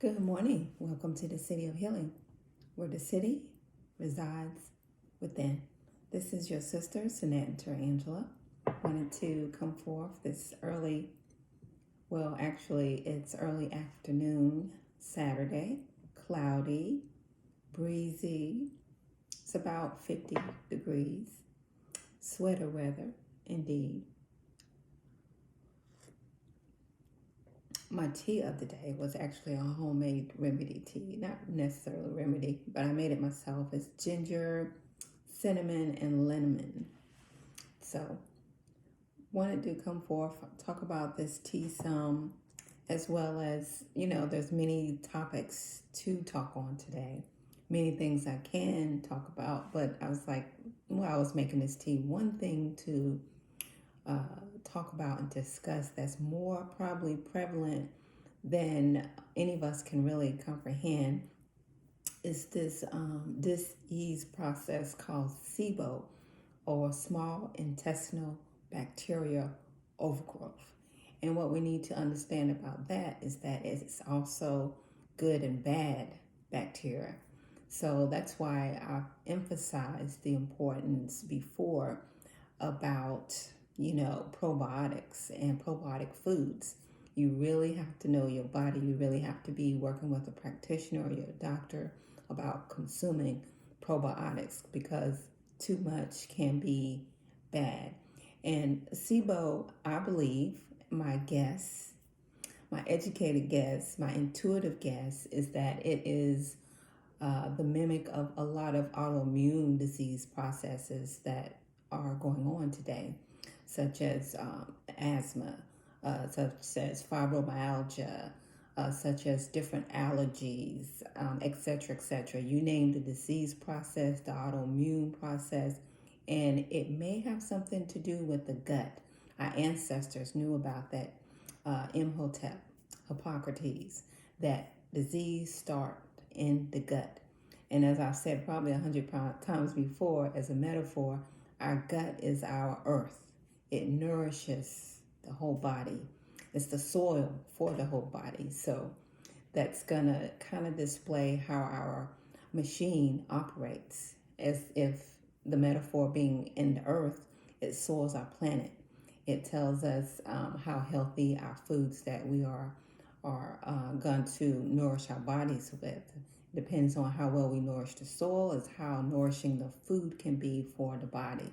Good morning. Welcome to the City of Healing, where the city resides within. This is your sister, Senator Angela. Wanted to come forth this early, it's early afternoon, Saturday, cloudy, breezy. It's about 50 degrees, sweater weather, indeed. My tea of the day was actually a homemade remedy tea, not necessarily remedy, but I made it myself. It's ginger, cinnamon, and lemon. So, wanted to come forth, talk about this tea some, as well as, there's many topics to talk on today. Many things I can talk about, but I was like, while I was making this tea, one thing to talk about and discuss that's more probably prevalent than any of us can really comprehend is this dis-ease process called SIBO, or small intestinal bacteria overgrowth. And what we need to understand about that is that it's also good and bad bacteria. So that's why I emphasized the importance before about probiotics and probiotic foods. You really have to know your body. You really have to be working with a practitioner or your doctor about consuming probiotics, because too much can be bad. And SIBO, I believe, my guess, my educated guess, my intuitive guess is that it is the mimic of a lot of autoimmune disease processes that are going on today, such as asthma, such as fibromyalgia, such as different allergies, etc., etc. You name the disease process, the autoimmune process, and it may have something to do with the gut. Our ancestors knew about that. Imhotep, Hippocrates, that disease start in the gut. And as I've said probably 100 times before, as a metaphor, our gut is our earth. It nourishes the whole body. It's the soil for the whole body. So that's going to kind of display how our machine operates, as if the metaphor being in the earth, it soils our planet. It tells us how healthy our foods that we are going to nourish our bodies with. Depends on how well we nourish the soil, is how nourishing the food can be for the body.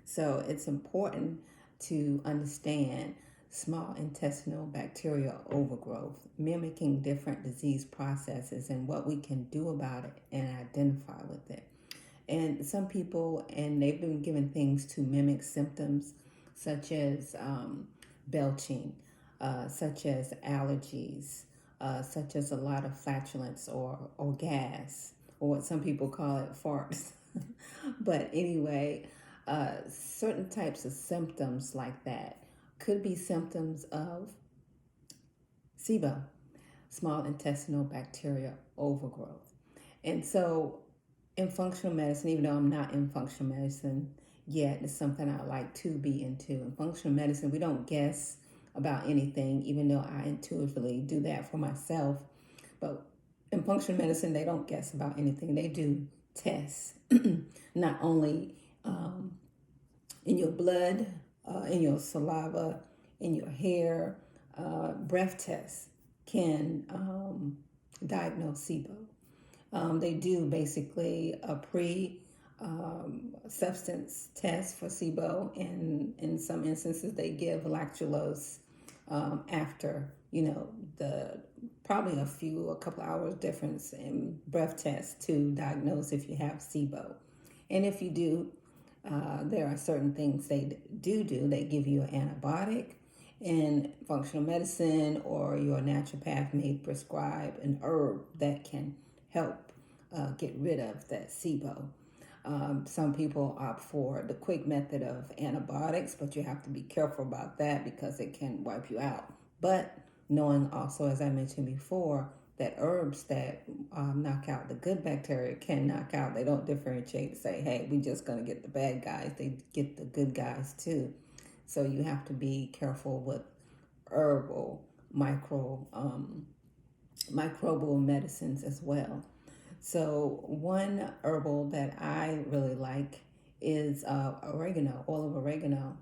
So it's important to understand small intestinal bacterial overgrowth, mimicking different disease processes, and what we can do about it and identify with it. And some people, and they've been given things to mimic symptoms such as belching, such as allergies, such as a lot of flatulence or gas, or what some people call it farts. But anyway, certain types of symptoms like that could be symptoms of SIBO, small intestinal bacteria overgrowth. And so in functional medicine, even though I'm not in functional medicine yet, it's something I like to be into. In functional medicine, we don't guess about anything, even though I intuitively do that for myself. But in functional medicine, they don't guess about anything. They do tests, not only in your blood, in your saliva, in your hair. Breath tests can diagnose SIBO. They do basically a substance test for SIBO, and in some instances they give lactulose after the probably a couple hours difference in breath tests to diagnose if you have SIBO. And if you do, there are certain things they do. They give you an antibiotic. In functional medicine, or your naturopath may prescribe an herb that can help get rid of that SIBO. Some people opt for the quick method of antibiotics, but you have to be careful about that because it can wipe you out. But knowing also, as I mentioned before, that herbs that knock out the good bacteria can knock out, they don't differentiate, say, hey, we're just going to get the bad guys. They get the good guys too. So you have to be careful with herbal microbial medicines as well. So one herbal that I really like is oregano, oil of oregano,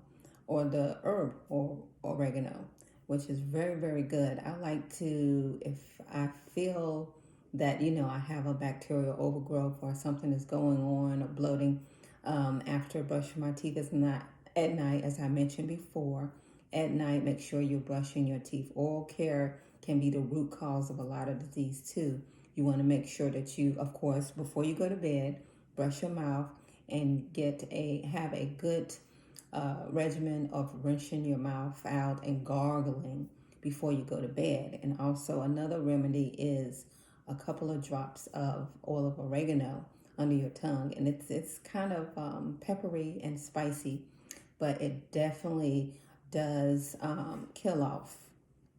or the herb or oregano, which is very, very good. I like to, if I feel that, I have a bacterial overgrowth or something is going on or bloating after brushing my teeth, is not at night, as I mentioned before. At night, make sure you're brushing your teeth. Oral care can be the root cause of a lot of disease too. You want to make sure that you, of course, before you go to bed, brush your mouth and have a good regimen of rinsing your mouth out and gargling before you go to bed. And also another remedy is a couple of drops of oil of oregano under your tongue, and it's kind of peppery and spicy, but it definitely does kill off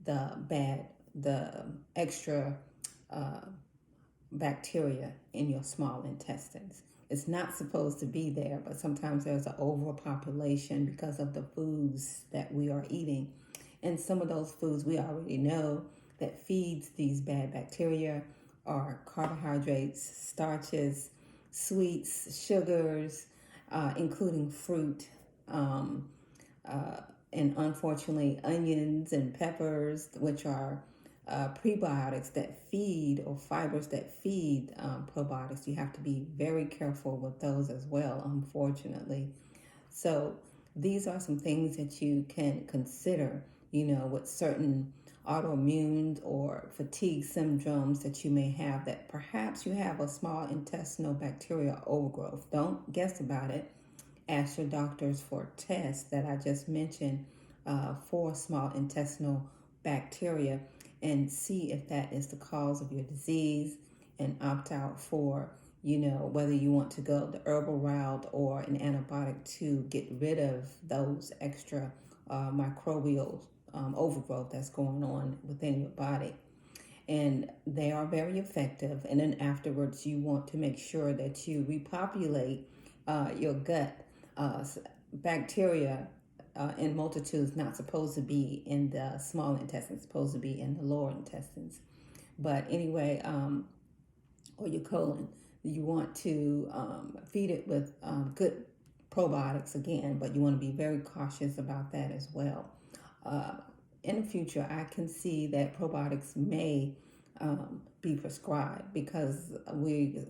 the extra uh, bacteria in your small intestines. It's not supposed to be there, but sometimes there's an overpopulation because of the foods that we are eating. And some of those foods we already know that feeds these bad bacteria are carbohydrates, starches, sweets, sugars, including fruit, um, uh, and unfortunately onions and peppers, which are prebiotics that feed, or fibers that feed probiotics. You have to be very careful with those as well, unfortunately. So these are some things that you can consider, with certain autoimmune or fatigue syndromes that you may have, that perhaps you have a small intestinal bacterial overgrowth. Don't guess about it. Ask your doctors for tests that I just mentioned for small intestinal bacteria, and see if that is the cause of your disease, and opt out for, whether you want to go the herbal route or an antibiotic to get rid of those extra microbial overgrowth that's going on within your body. And they are very effective. And then afterwards, you want to make sure that you repopulate your gut. Bacteria in multitudes not supposed to be in the small intestines, supposed to be in the lower intestines. But anyway, or your colon, you want to feed it with good probiotics again, but you want to be very cautious about that as well. In the future, I can see that probiotics may be prescribed, because a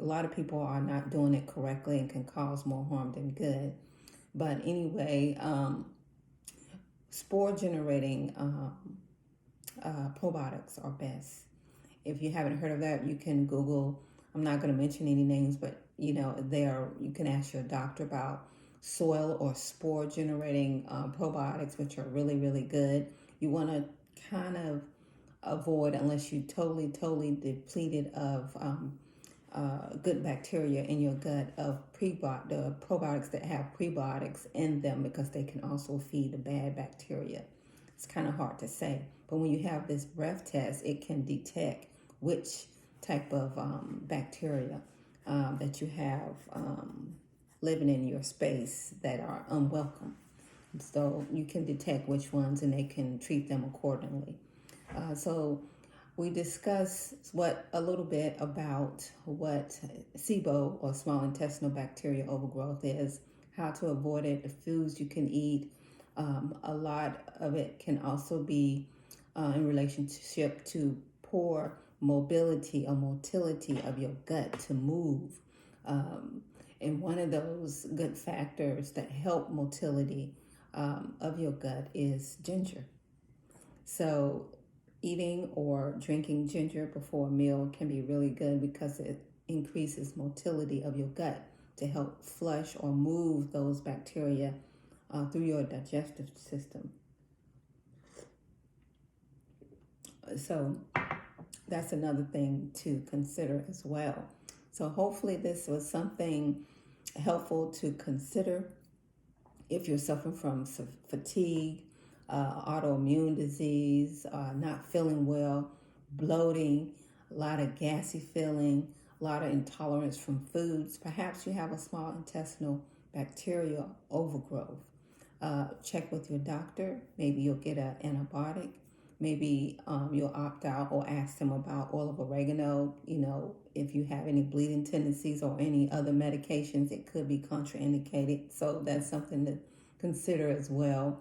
lot of people are not doing it correctly and can cause more harm than good. But anyway, spore generating probiotics are best. If you haven't heard of that, you can Google. I'm not going to mention any names, but you can ask your doctor about soil or spore generating probiotics, which are really, really good. You want to kind of avoid, unless you totally depleted of good bacteria in your gut, of the probiotics that have prebiotics in them, because they can also feed the bad bacteria. It's kind of hard to say, but when you have this breath test, it can detect which type of bacteria that you have living in your space that are unwelcome. So you can detect which ones, and they can treat them accordingly. So we discussed a little bit about what SIBO, or small intestinal bacterial overgrowth, is, how to avoid it, the foods you can eat. A lot of it can also be in relationship to poor mobility or motility of your gut to move. And one of those good factors that help motility of your gut is ginger. So eating or drinking ginger before a meal can be really good, because it increases motility of your gut to help flush or move those bacteria through your digestive system. So that's another thing to consider as well. So hopefully this was something helpful to consider if you're suffering from fatigue, autoimmune disease, not feeling well, bloating, a lot of gassy feeling, a lot of intolerance from foods. Perhaps you have a small intestinal bacterial overgrowth. Check with your doctor. Maybe you'll get an antibiotic maybe you'll opt out or ask them about oil of oregano. If you have any bleeding tendencies or any other medications, it could be contraindicated. So that's something to consider as well.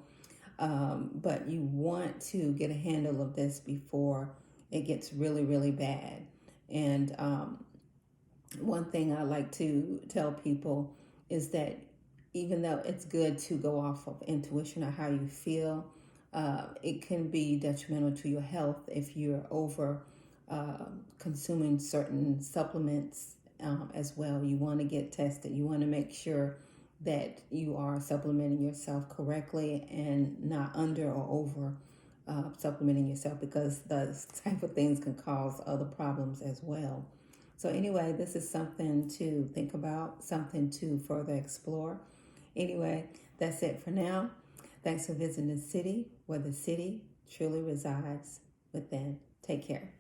But you want to get a handle of this before it gets really, really bad. And one thing I like to tell people is that even though it's good to go off of intuition or how you feel, it can be detrimental to your health if you're over consuming certain supplements as well. You want to get tested. You want to make sure that you are supplementing yourself correctly and not under or over supplementing yourself, because those type of things can cause other problems as well. So anyway, this is something to think about, something to further explore. Anyway, that's it for now. Thanks for visiting the city where the city truly resides within. Take care.